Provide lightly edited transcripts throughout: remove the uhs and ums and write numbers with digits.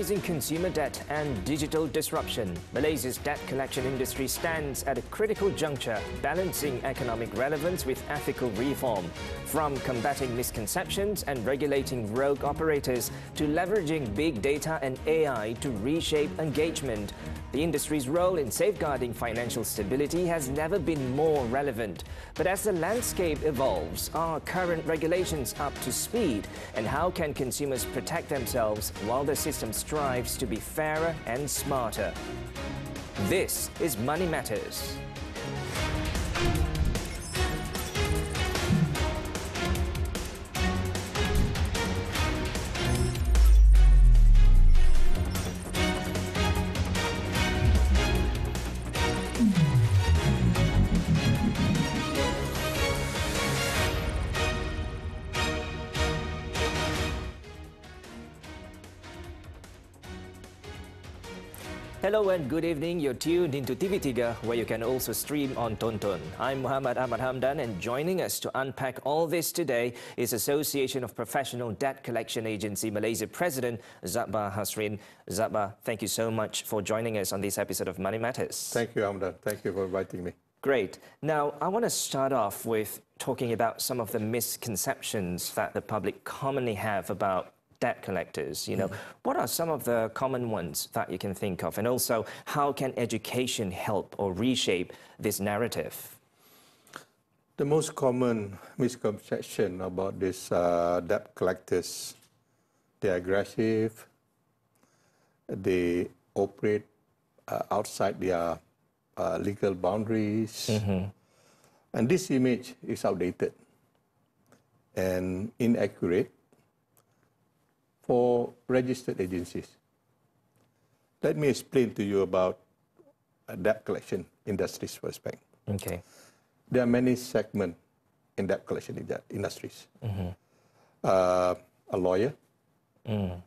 rising consumer debt and digital disruption, Malaysia's debt collection industry stands at a critical juncture, balancing economic relevance with ethical reform. From combating misconceptions and regulating rogue operators to leveraging big data and AI to reshape engagement, the industry's role in safeguarding financial stability has never been more relevant. But as the landscape evolves, are current regulations up to speed? And how can consumers protect themselves while the system strives to be fairer and smarter? This is Money Matters. Hello and good evening. You're tuned into TV3, where you can also stream on Tonton. I'm Muhammad Ahmad Hamdan, and joining us to unpack all this today is Association of Professional Debt Collection Agency Malaysia President Zabbar Hasrin. Zabbar, thank you so much for joining us on this episode of Money Matters. Thank you, Hamdan. Thank you for inviting me. Great. Now, I want to start off with talking about some of the misconceptions that the public commonly have about debt collectors. What are some of the common ones that you can think of? And also, how can education help or reshape this narrative? The most common misconception about these debt collectors, they're aggressive, they operate outside their legal boundaries, and this image is outdated and inaccurate for registered agencies. Let me explain to you about debt collection industry's perspective. Okay. There are many segments in debt collection industries. A lawyer can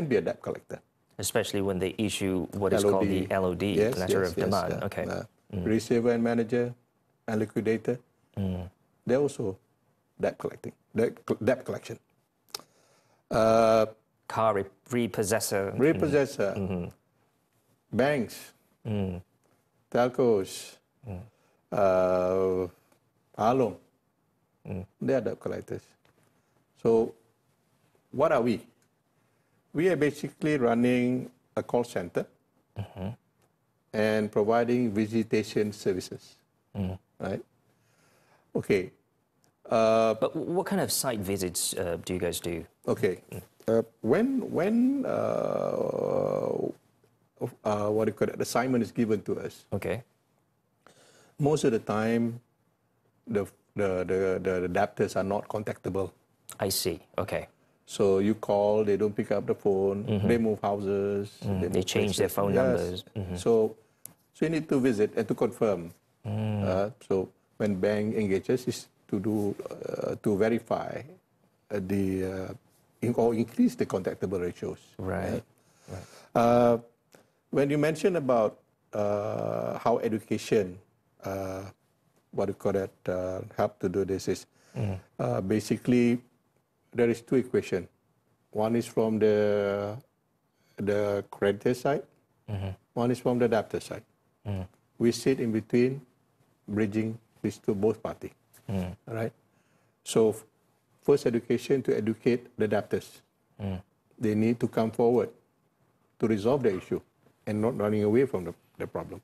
be a debt collector. Especially when they issue what is called the LOD, letter of demand. Yeah. Okay. Receiver and manager and liquidator, they're also debt collection. Car repossessor. Banks, telcos, along, they are debt collectors. So what are we? We are basically running a call center and providing visitation services, right? Okay. But what kind of site visits do you guys do? Okay. When the assignment is given to us, okay, most of the time the debtors are not contactable. I see. Okay. So you call, they don't pick up the phone, they move houses, they change their phone numbers. So you need to visit and to confirm. So when bank engages, is to verify or increase the contactable ratios. Right. When you mention about how education, help to do this is basically there is two equations. One is from the creditor side, one is from the debtor side. We sit in between, bridging these two both parties. All right. So first education to educate the debtors. They need to come forward to resolve the issue and not running away from the problem.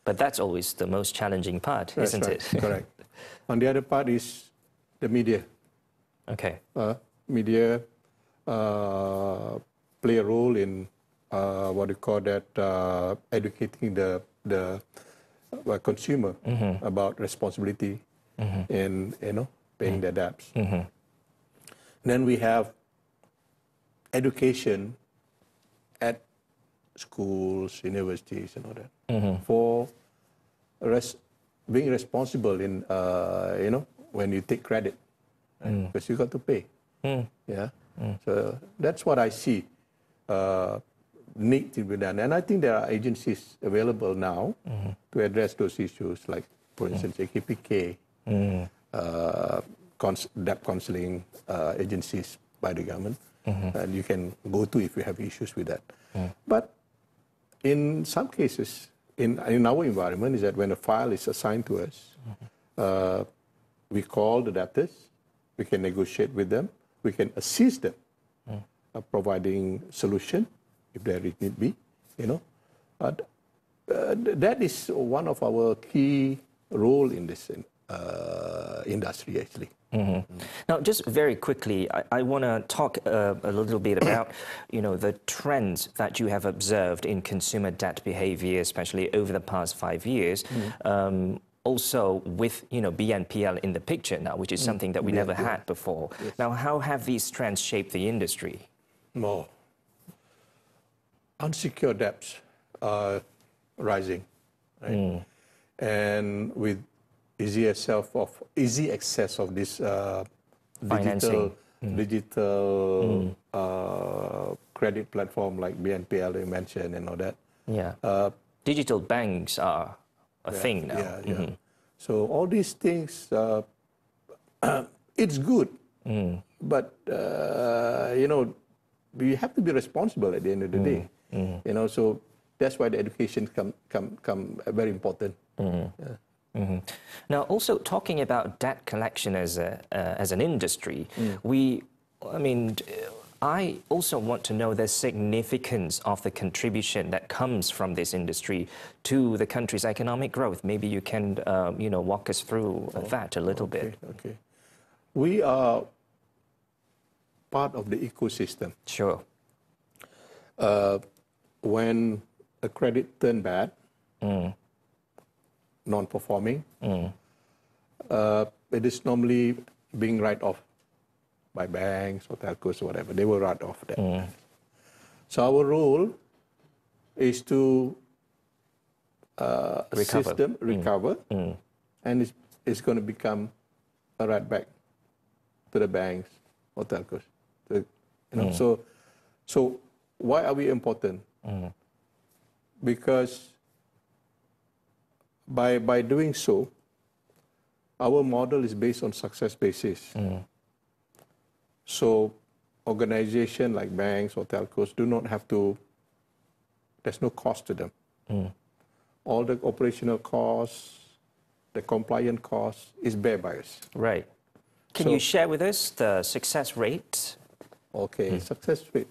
But that's always the most challenging part, isn't it? Correct. On the other part is the media. Okay. Media play a role in educating the consumer about responsibility in paying their debts. Then we have education at schools, universities, and all that for being responsible in when you take credit, right? Because you got to pay. So that's what I see need to be done, and I think there are agencies available now to address those issues, like for instance AKPK, debt counseling agencies by the government. and you can go to if you have issues with that. But in some cases, in our environment, is that when a file is assigned to us, we call the debtors, we can negotiate with them, we can assist them, providing solution if there need be, that is one of our key role in this industry, actually. Now, just very quickly, I want to talk a little bit about, the trends that you have observed in consumer debt behavior, especially over the past 5 years. Also with, BNPL in the picture now, which is something that we never had before. Yes. Now, how have these trends shaped the industry? More. Unsecured debts are rising, right? And with easy access of this digital credit platform like BNPL you mentioned and all that. Yeah. Digital banks are a thing now. Yeah. So all these things, it's good, but we have to be responsible at the end of the day. So that's why the education come very important. Now, also talking about debt collection as an industry, I also want to know the significance of the contribution that comes from this industry to the country's economic growth. Maybe you can, walk us through that a little bit. Okay. We are part of the ecosystem. Sure. When a credit turn bad, non-performing, it is normally being write off by banks or telcos or whatever. They will write off that. So our role is to assist them recover, and it's going to become a right back to the banks or telcos. So why are we important? Because by doing so, our model is based on success basis. So organizations like banks or telcos do not have to, there's no cost to them. All the operational costs, the compliance costs is bear by us. Right. Can you share with us the success rate? Okay, success rate.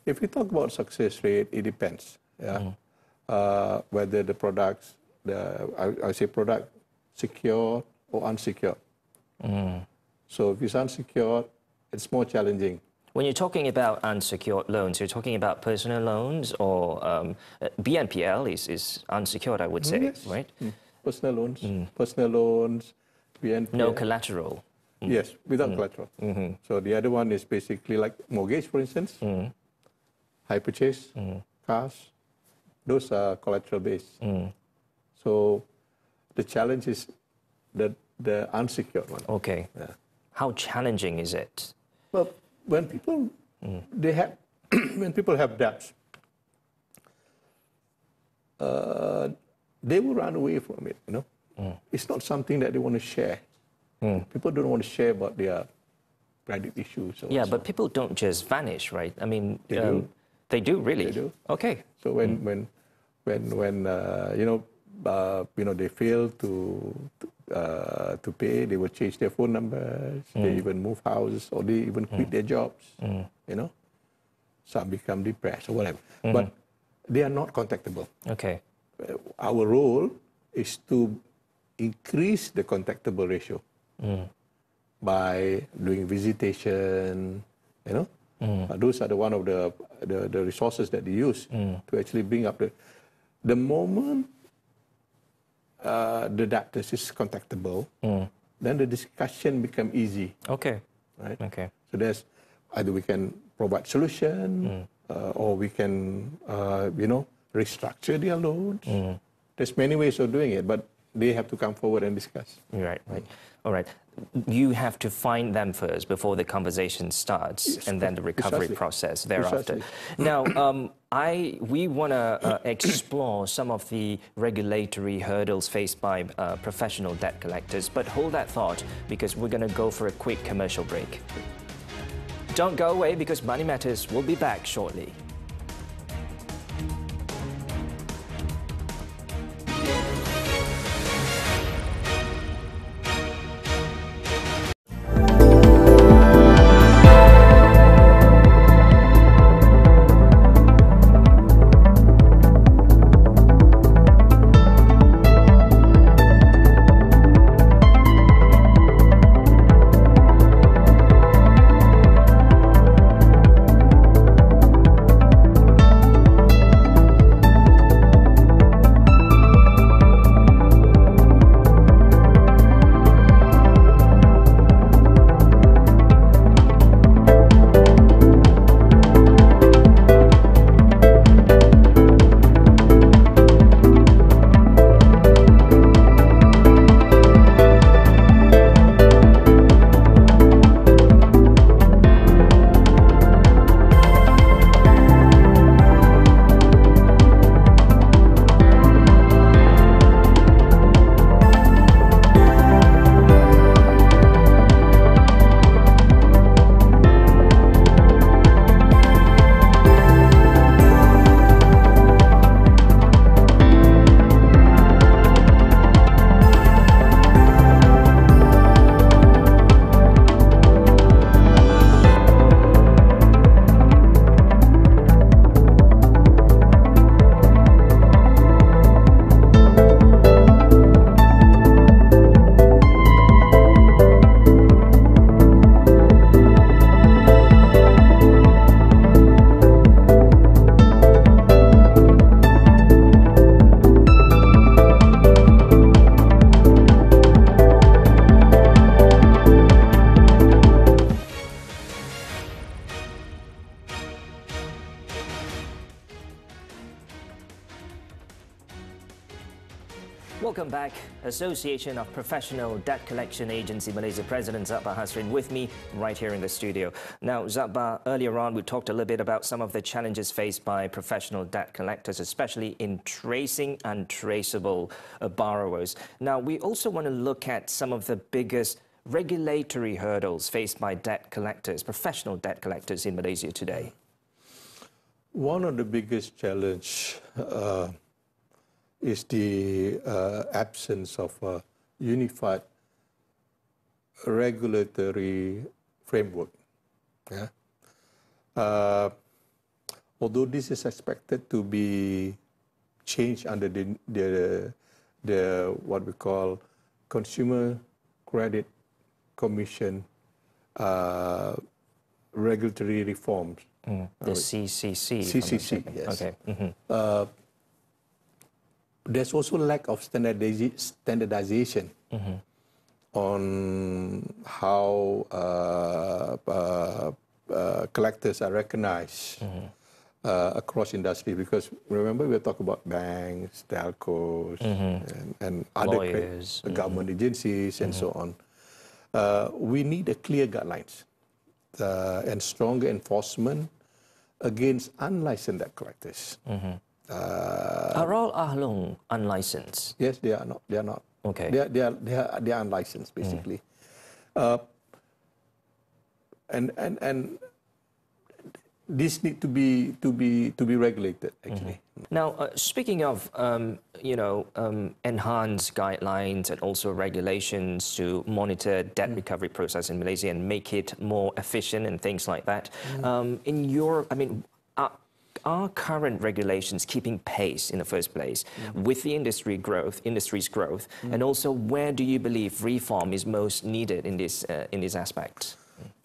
If we talk about success rate, it depends. Whether the products, I say product secure or unsecured. So if it's unsecured, it's more challenging. When you're talking about unsecured loans, you're talking about personal loans or BNPL is unsecured, I would say, Yes. right? Personal loans, BNPL. No collateral. Yes, without collateral. So the other one is basically like mortgage, for instance, hire purchase, cars. Those are collateral based. So the challenge is the unsecured one. Okay. Yeah. How challenging is it? Well, when people when people have debts, they will run away from it. It's not something that they want to share. People don't want to share about their credit issues. Yeah, but people don't just vanish, right? I mean, They do. They do, really? They do. Okay. So when they fail to pay, they will change their phone numbers. They even move houses, or they even quit their jobs. Some become depressed or whatever. But they are not contactable. Okay. Our role is to increase the contactable ratio by doing visitation. Those are one of the resources that they use to actually bring up the moment the debtors is contactable, then the discussion become easy. Okay. Right. Okay. So there's either we can provide solution, or we can restructure their loans. There's many ways of doing it, but they have to come forward and discuss. Right. All right. You have to find them first before the conversation starts, Yes, and then the recovery process thereafter. Precisely. Now, we want to explore some of the regulatory hurdles faced by professional debt collectors, but hold that thought because we're going to go for a quick commercial break. Don't go away because Money Matters will be back shortly. Welcome back. Association of Professional Debt Collection Agency Malaysia President Zabbar Hasrin with me right here in the studio. Now, Zabbar, earlier on we talked a little bit about some of the challenges faced by professional debt collectors, especially in tracing untraceable borrowers. Now, we also want to look at some of the biggest regulatory hurdles faced by debt collectors, professional debt collectors in Malaysia today. One of the biggest challenges is the absence of a unified regulatory framework. Yeah? Although this is expected to be changed under the what we call Consumer Credit Commission regulatory reforms. The CCC. CCC, yes. Okay. There's also lack of standardization on how collectors are recognized across industry. Because remember, we talk about banks, telcos, and other government agencies, and so on. We need a clear guidelines and stronger enforcement against unlicensed debt collectors. Are all Ahlong unlicensed? Yes, they are not. They are not. Okay. They are unlicensed, basically. And this need to be regulated, actually. Now, speaking of enhanced guidelines and also regulations to monitor debt recovery process in Malaysia and make it more efficient and things like that, are current regulations keeping pace in the first place with the industry's growth, and also where do you believe reform is most needed in this aspect?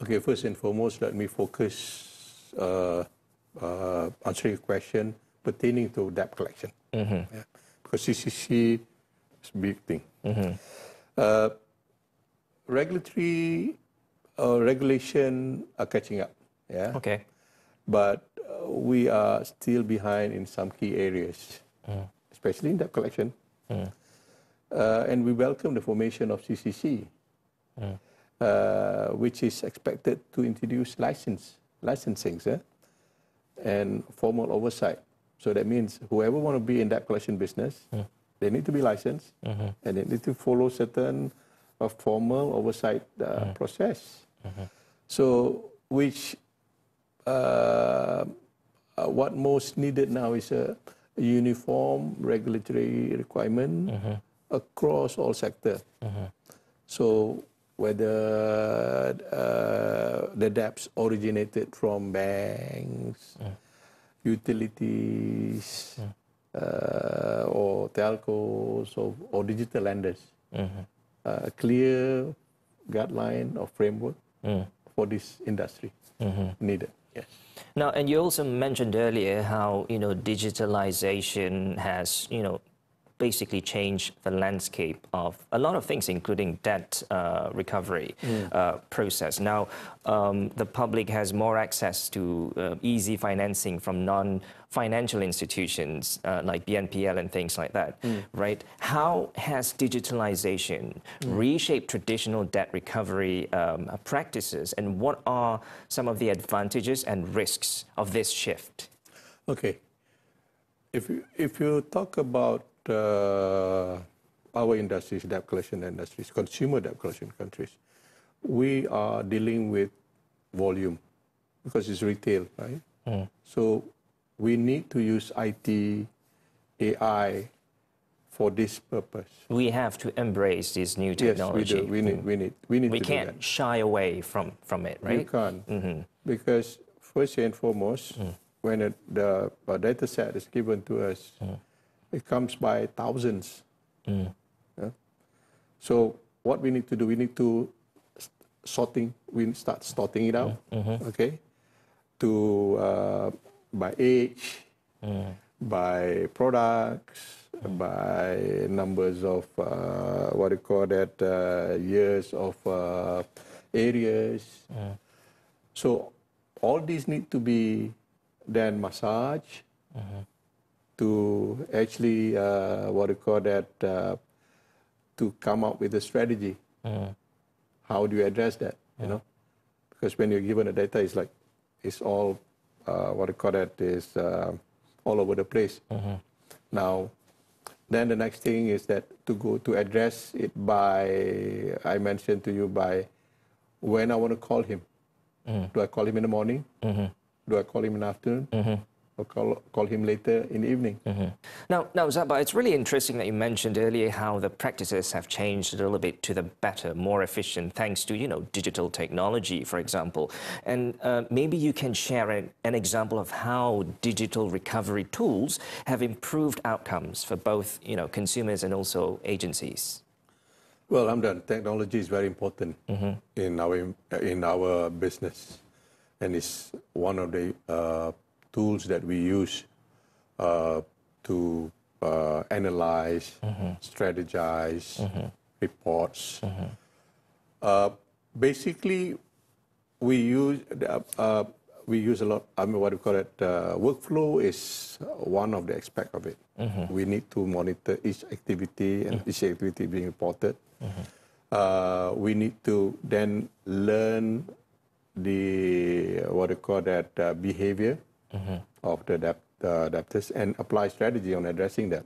Okay, first and foremost, let me focus answering your question pertaining to debt collection. Yeah. Because CCC is a big thing. Regulation are catching up. Yeah. Okay. But we are still behind in some key areas, especially in debt collection. And we welcome the formation of CCC, which is expected to introduce licensing and formal oversight. So that means whoever want to be in debt collection business, they need to be licensed, and they need to follow certain formal oversight process. So which what most needed now is a uniform regulatory requirement across all sectors. So whether the debts originated from banks, utilities, or telcos, or digital lenders, a clear guideline or framework for this industry needed. Yes. Now, and you also mentioned earlier how, digitalization has, basically changed the landscape of a lot of things, including debt recovery process. Now, the public has more access to easy financing from non-financial institutions like BNPL and things like that, right? How has digitalization reshaped traditional debt recovery practices, and what are some of the advantages and risks of this shift? Okay. If you talk about our industries, debt collection industries, consumer debt collection countries, we are dealing with volume because it's retail, right? So we need to use IT, AI for this purpose. We have to embrace this new technology. Yes, we do. We need we to do can't that. shy away from it, right? You can't. Because first and foremost, when the data set is given to us, it comes by thousands. Yeah? So what we need to do, we need to start sorting it out, okay? By age, by products, by numbers of, years of areas. So all these need to be then massaged to actually, to come up with a strategy. How do you address that, Because when you're given a data, it's like, it's all, is all over the place. Now, then the next thing is that to address it by, I mentioned to you, by when I want to call him. Do I call him in the morning? Do I call him in the afternoon? Or call him later in the evening? Now, Zaba, it's really interesting that you mentioned earlier how the practices have changed a little bit to the better, more efficient, thanks to, digital technology, for example. And maybe you can share an example of how digital recovery tools have improved outcomes for both, consumers and also agencies. Well, I'm done. Technology is very important in our business, and it's one of the tools that we use to analyze, strategize, reports. Basically, we use a lot. Workflow is one of the aspects of it. We need to monitor each activity and each activity being reported. We need to then learn the behavior of the debtors and apply strategy on addressing that.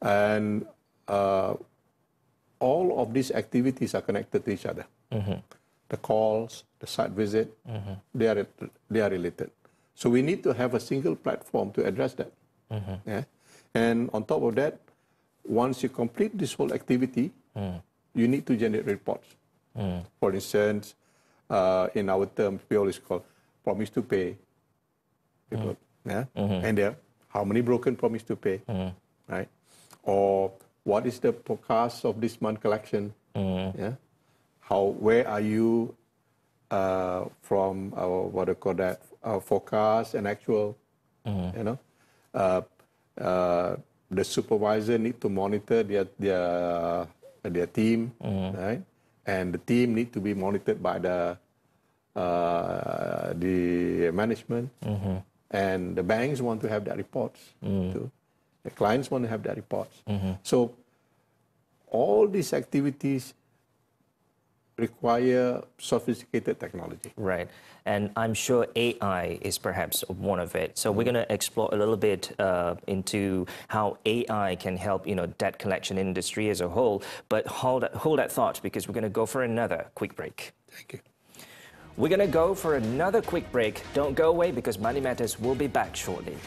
And all of these activities are connected to each other. The calls, the site visit, they are related. So we need to have a single platform to address that. Yeah? And on top of that, once you complete this whole activity, you need to generate reports. For instance, in our terms, we always call promise to pay. Yeah? And there, how many broken promise to pay, right? Or what is the forecast of this month collection? Yeah? Where are you from our forecast and actual? The supervisor need to monitor their team, right? And the team need to be monitored by the management. And the banks want to have their reports too. The clients want to have their reports. So all these activities require sophisticated technology. Right. And I'm sure AI is perhaps one of it. So we're going to explore a little bit into how AI can help, debt collection industry as a whole. But hold that thought, because we're going to go for another quick break. Thank you. We're going to go for another quick break. Don't go away because Money Matters will be back shortly.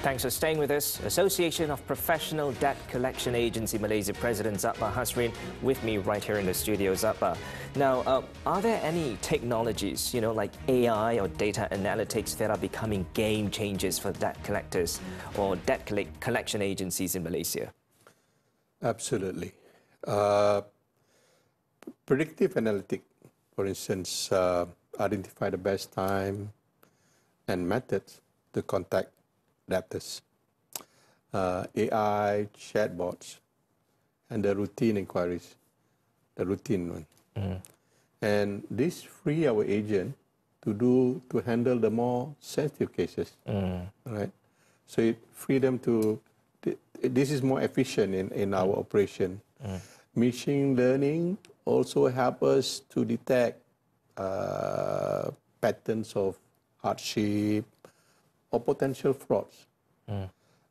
Thanks for staying with us. Association of Professional Debt Collection Agency Malaysia President Zatbah Hasrin with me right here in the studio. Zatbah, now are there any technologies, like AI or data analytics that are becoming game changers for debt collectors or debt collection agencies in Malaysia? Absolutely. Predictive analytics, for instance, identify the best time and methods to contact debtors. AI, chatbots, and the routine inquiries, the routine one. And this free our agent to handle the more sensitive cases, right? So it free them to. This is more efficient in our operation. Machine learning also help us to detect patterns of hardship or potential frauds.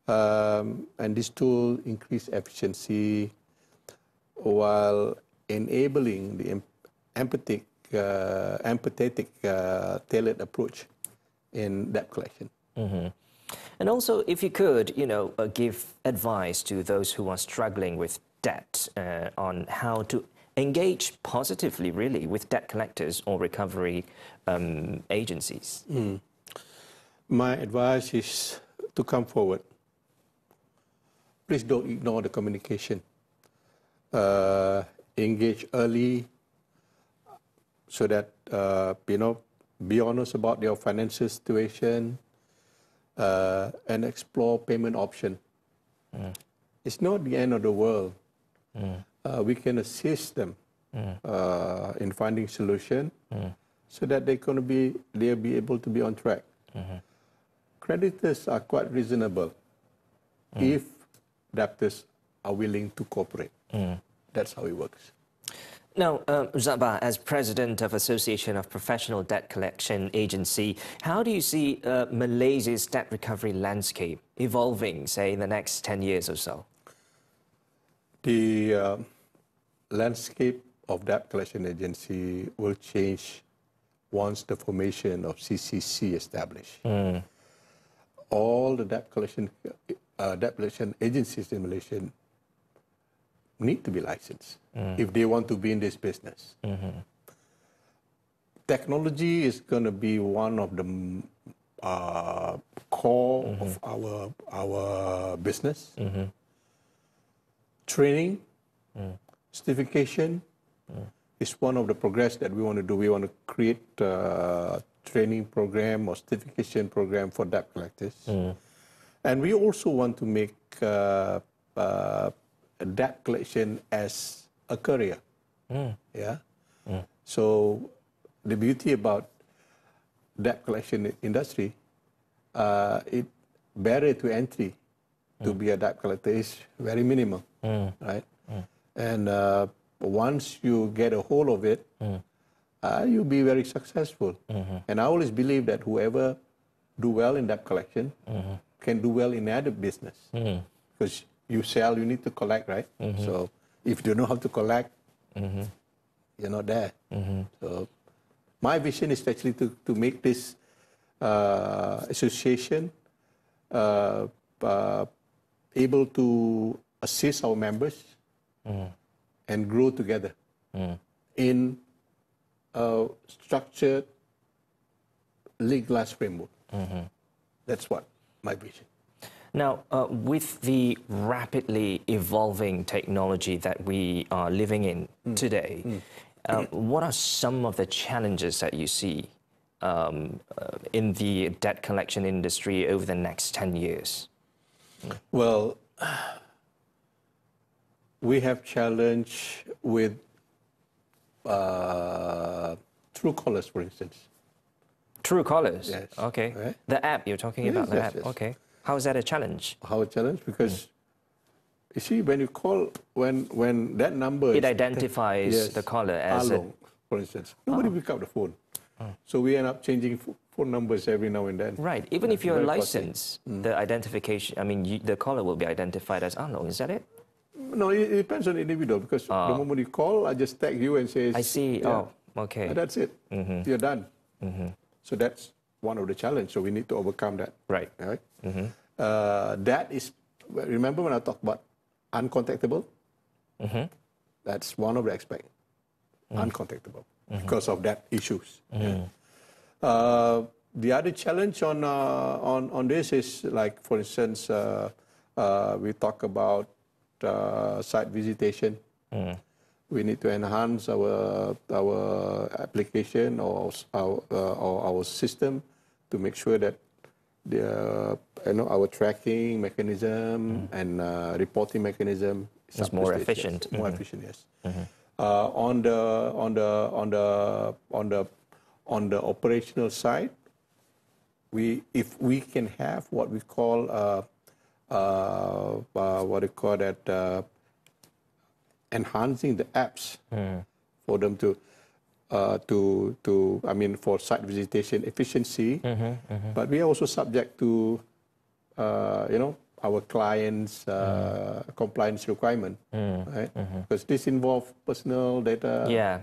And this tool increase efficiency while enabling the empathetic tailored approach in debt collection. And also, if you could, give advice to those who are struggling with debt on how to engage positively, really, with debt collectors or recovery agencies. My advice is to come forward. Please don't ignore the communication. Engage early so that, be honest about your financial situation and explore payment option. It's not the end of the world. We can assist them in finding solution so that they'll be able to be on track. Creditors are quite reasonable if debtors are willing to cooperate. That's how it works. Now, Zatbah, as president of Association of Professional Debt Collection Agency, how do you see Malaysia's debt recovery landscape evolving, say, in the next 10 years or so? The landscape of debt collection agency will change once the formation of CCC established. All the debt collection agencies in Malaysia need to be licensed if they want to be in this business. Technology is going to be one of the core of our business. Training, certification is one of the progress that we want to do. We want to create training program or certification program for debt collectors. And we also want to make debt collection as a career. Yeah. So the beauty about debt collection industry, it barrier to entry to be a debt collector is very minimal, right? And once you get a hold of it, you'll be very successful. And I always believe that whoever do well in debt collection can do well in other business. Because you sell, you need to collect, right? So if you know how to collect, you're not there. So my vision is actually to make this association able to assist our members and grow together in a structured, legalized framework. That's what my vision. Now, with the rapidly evolving technology that we are living in today, what are some of the challenges that you see in the debt collection industry over the next 10 years? Well, we have challenge with true callers, for instance. True callers? Yes. Okay. Right? The app, you're talking about the app. Yes. Okay. How is that a challenge? How a challenge? Because you see, when you call, when that number It identifies the caller as Along, for instance. Nobody pick up the phone. So we end up changing phone numbers every now and then. Right. Even if you're licensed, the identification, I mean, the caller will be identified as Along. Is that it? No, it depends on the individual, because the moment you call, I just tag you and say, I see. Yeah, Oh, okay. and that's it. You're done. So that's one of the challenges. So we need to overcome that. Right. Right? That is, remember when I talked about uncontactable? That's one of the aspects. Uncontactable because of that issues. The other challenge on this is, like, for instance, we talk about site visitation. We need to enhance our application or our system to make sure that our tracking mechanism and reporting mechanism is more efficient. Yes. More efficient, yes. On the operational side, if we can have what we call enhancing the apps for them to for site visitation efficiency, but we are also subject to our clients' compliance requirement, right? Because this involves personal data,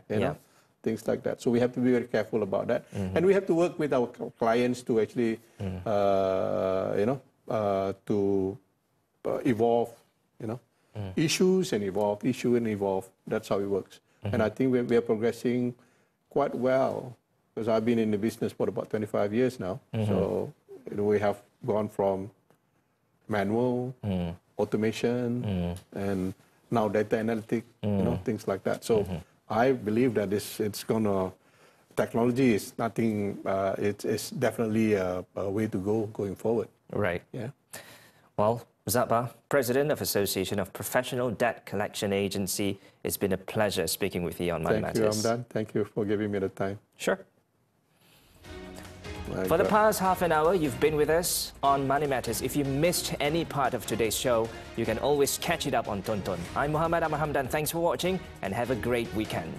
things like that. So we have to be very careful about that, and we have to work with our clients to actually, to evolve, issues and evolve, issue and evolve. That's how it works. And I think we are progressing quite well, because I've been in the business for about 25 years now. So we have gone from manual, automation, and now data analytics, things like that. So I believe that technology is nothing, it's definitely a way to go going forward. Right. Yeah. Well, Zaba, President of Association of Professional Debt Collection Agency, it's been a pleasure speaking with you on Money Matters. Thank you, Amdan. Thank you for giving me the time. Sure. For the past half an hour, you've been with us on Money Matters. If you missed any part of today's show, you can always catch it up on Tonton. I'm Muhammad Ahmad Hamdan. Thanks for watching and have a great weekend.